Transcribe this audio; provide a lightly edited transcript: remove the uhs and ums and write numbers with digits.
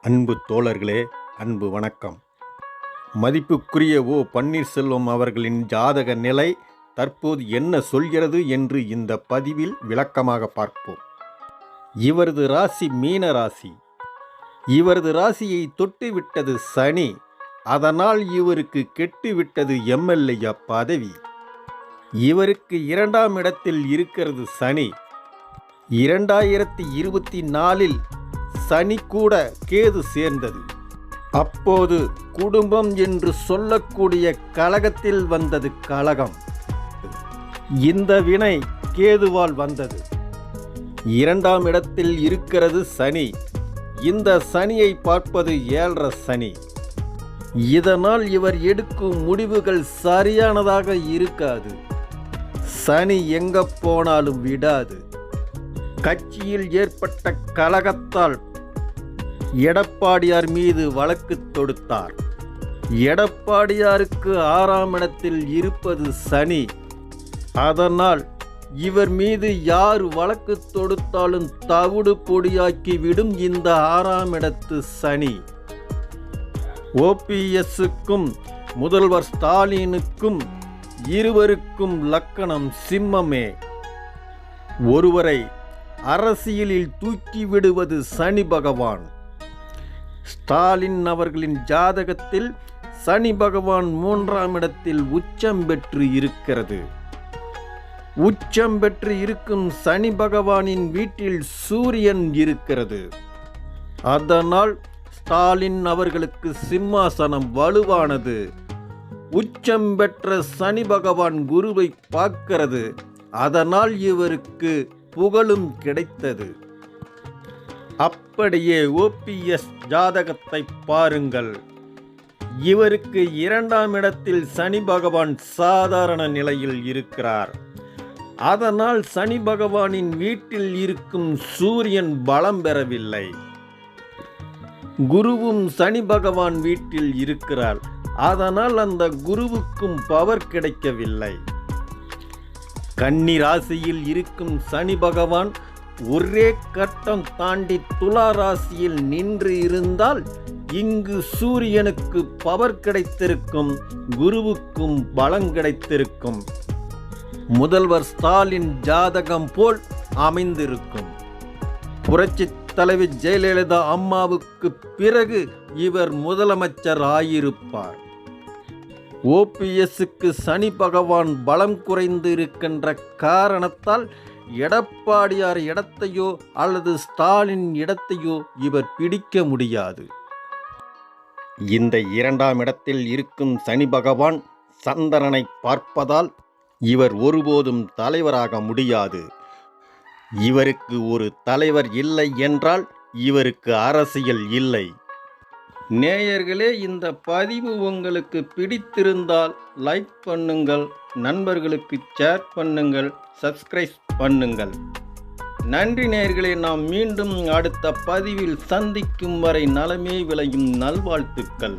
அன்பு தோழர்களே, அன்பு வணக்கம். மதிப்புக்குரிய பன்னீர்செல்வம் அவர்களின் ஜாதக நிலை தற்போது என்ன சொல்கிறது என்று இந்த பதிவில் விளக்கமாக பார்ப்போம். இவரது ராசி மீன ராசி. இவரது ராசியை தொட்டுவிட்டது சனி. அதனால் இவருக்கு கெட்டுவிட்டது எம்எல்ஏ பதவி. இவருக்கு 2ஆம் இடத்தில் இருக்கிறது சனி. 2024 சனி கூட கேது சேர்ந்தது. அப்போது குடும்பம் என்று சொல்லக்கூடிய கலகத்தில் வந்தது கலகம். இந்த வினை கேதுவால் வந்தது. 2ஆம் இடத்தில் இருக்கிறது சனி. இந்த சனியை பார்ப்பது 7.5 சனி. இதனால் இவர் எடுக்கும் முடிவுகள் சரியானதாக இருக்காது. சனி எங்க போனாலும் விடாது. கட்சியில் ஏற்பட்ட கலகத்தால் எடப்பாடியார் மீது வழக்கு தொடுத்தார். எடப்பாடியாருக்கு 6ஆம் இடத்தில் இருப்பது சனி. அதனால் இவர் மீது யார் வழக்கு தொடுத்தாலும் தவிடு பொடியாக்கிவிடும் இந்த 6ஆம் இடத்து சனி. ஓபிஎஸ்க்கும் முதல்வர் ஸ்டாலினுக்கும் இருவருக்கும் லக்கணம் சிம்மமே. ஒருவரை அரசியலில் தூக்கிவிடுவது சனி பகவான். ஸ்டாலின் அவர்களின் ஜாதகத்தில் சனி பகவான் 3ஆம் இடத்தில் உச்சம் பெற்று இருக்கிறது. உச்சம் பெற்று இருக்கும் சனி பகவானின் வீட்டில் சூரியன் இருக்கிறது. அதனால் ஸ்டாலின் அவர்களுக்கு சிம்மாசனம் வலுவானது. உச்சம் பெற்ற சனி பகவான் குருவை பார்க்கிறது. அதனால் இவருக்கு புகழும் கிடைத்தது. அப்படியே ஓபிஎஸ் ஜாதகத்தை பாருங்கள். இவருக்கு 2ஆம் இடத்தில் சனி பகவான் சாதாரண நிலையில் இருக்கிறார். அதனால் சனி பகவானின் வீட்டில் இருக்கும் சூரியன் பலம் பெறவில்லை. குருவும் சனி பகவான் வீட்டில் இருக்கிறார். அதனால் அந்த குருவுக்கும் பவர் கிடைக்கவில்லை. கன்னி ராசியில் இருக்கும் சனி பகவான் ஒரே கட்டம் தாண்டி துலா ராசியில் நின்று இருந்தால் இங்கு சூரியனுக்கு பவர் கிடைத்திருக்கும், குருவுக்கும் பலம் கிடைத்திருக்கும். முதல்வர் ஸ்டாலின் ஜாதகம் போல் அமைந்திருக்கும். புரட்சி தலைவி ஜெயலலிதா அம்மாவுக்கு பிறகு இவர் முதலமைச்சர் ஆயிருப்பார். ஓபிஎஸ்க்கு சனி பகவான் பலம் குறைந்து இருக்கின்ற காரணத்தால் எடப்பாடியார் இடத்தையோ அல்லது ஸ்டாலின் இடத்தையோ இவர் பிடிக்க முடியாது. இந்த 2ஆம் இடத்தில் இருக்கும் சனி பகவான் சந்திரனை பார்ப்பதால் இவர் ஒருபோதும் தலைவராக முடியாது. இவருக்கு ஒரு தலைவர் இல்லை என்றால் இவருக்கு அரசியல் இல்லை. நேயர்களே, இந்த பதிவு உங்களுக்கு பிடித்திருந்தால் லைக் பண்ணுங்கள், நண்பர்களுக்கு ஷேர் பண்ணுங்கள், சப்ஸ்கிரைப் பண்ணுங்கள். நன்றி நேயர்களே. நாம் மீண்டும் அடுத்த பதிவில் சந்திக்கும் வரை நலமே விளையும் நல்வாழ்த்துக்கள்.